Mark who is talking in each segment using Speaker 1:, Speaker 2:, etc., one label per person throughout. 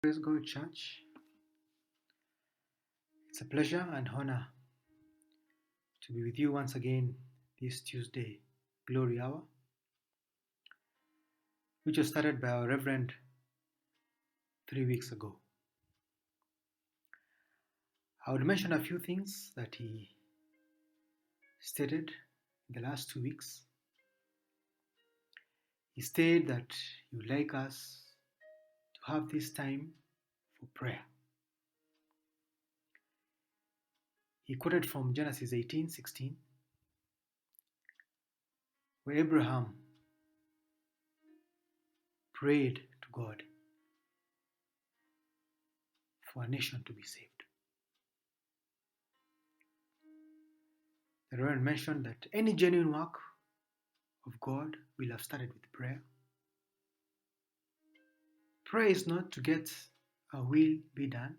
Speaker 1: Praise God, Church. It's a pleasure and honor to be with you once again this Tuesday Glory Hour, which was started by our Reverend 3 weeks ago. I would mention a few things that he stated in the last 2 weeks. He stated that he would like us to have this time for prayer. He quoted from Genesis 18:16, where Abraham prayed to God for a nation to be saved. The Reverend mentioned that any genuine work of God will have started with prayer. Prayer is not to get our will be done,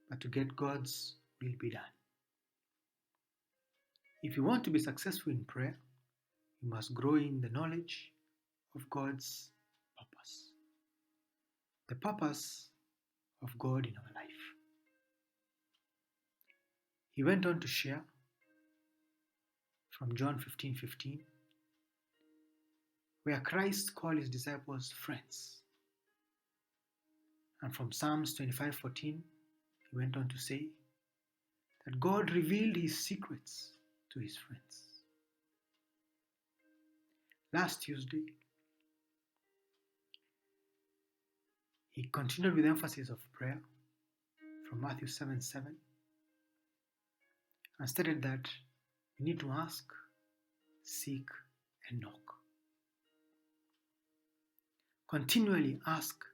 Speaker 1: but to get God's will be done. If you want to be successful in prayer, you must grow in the knowledge of God's purpose, the purpose of God in our life. He went on to share from John 15:15, where Christ called his disciples friends. And from Psalms 25:14, he went on to say that God revealed his secrets to his friends. Last Tuesday, he continued with emphasis of prayer from Matthew 7:7 and stated that we need to ask, seek, and knock. Continually ask,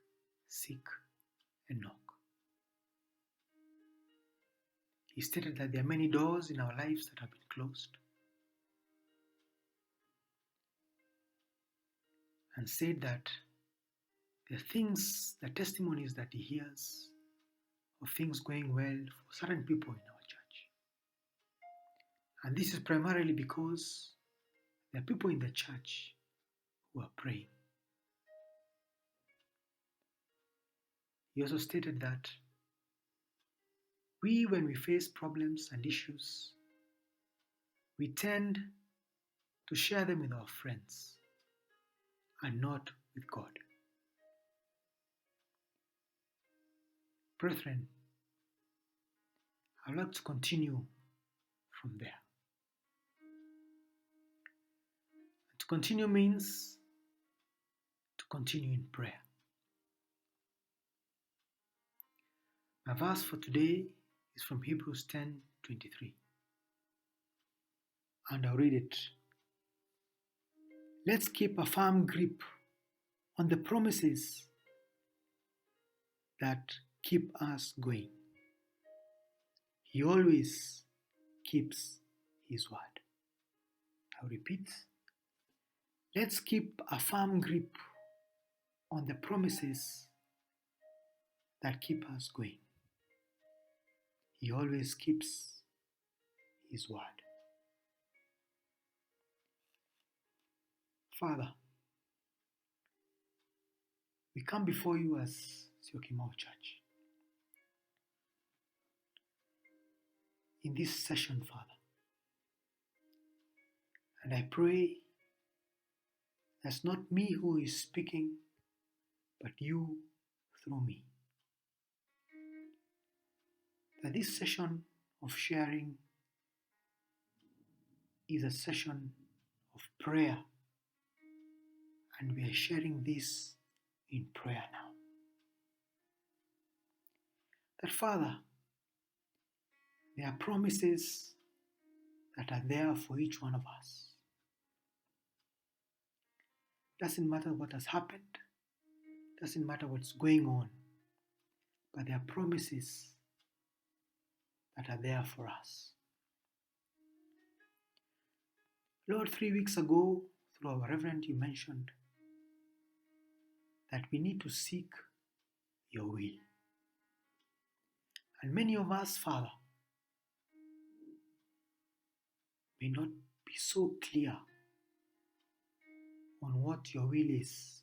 Speaker 1: seek, and knock. He stated that there are many doors in our lives that have been closed, and said that the things, the testimonies that he hears of things going well for certain people in our church. And this is primarily because there are people in the church who are praying. He also stated that when we face problems and issues, we tend to share them with our friends and not with God. Brethren, I'd like to continue from there. To continue means to continue in prayer. My verse for today is from Hebrews 10:23. And I'll read it. Let's keep a firm grip on the promises that keep us going. He always keeps his word. I'll repeat. Let's keep a firm grip on the promises that keep us going. He always keeps his word. Father, we come before you as Syokimau Church. In this session, Father, and I pray that's not me who is speaking, but you through me. That this session of sharing is a session of prayer, and we are sharing this in prayer now. That Father, there are promises that are there for each one of us. Doesn't matter what has happened, doesn't matter what's going on, but there are promises that are there for us. Lord, 3 weeks ago, through our Reverend, you mentioned that we need to seek your will. And many of us, Father, may not be so clear on what your will is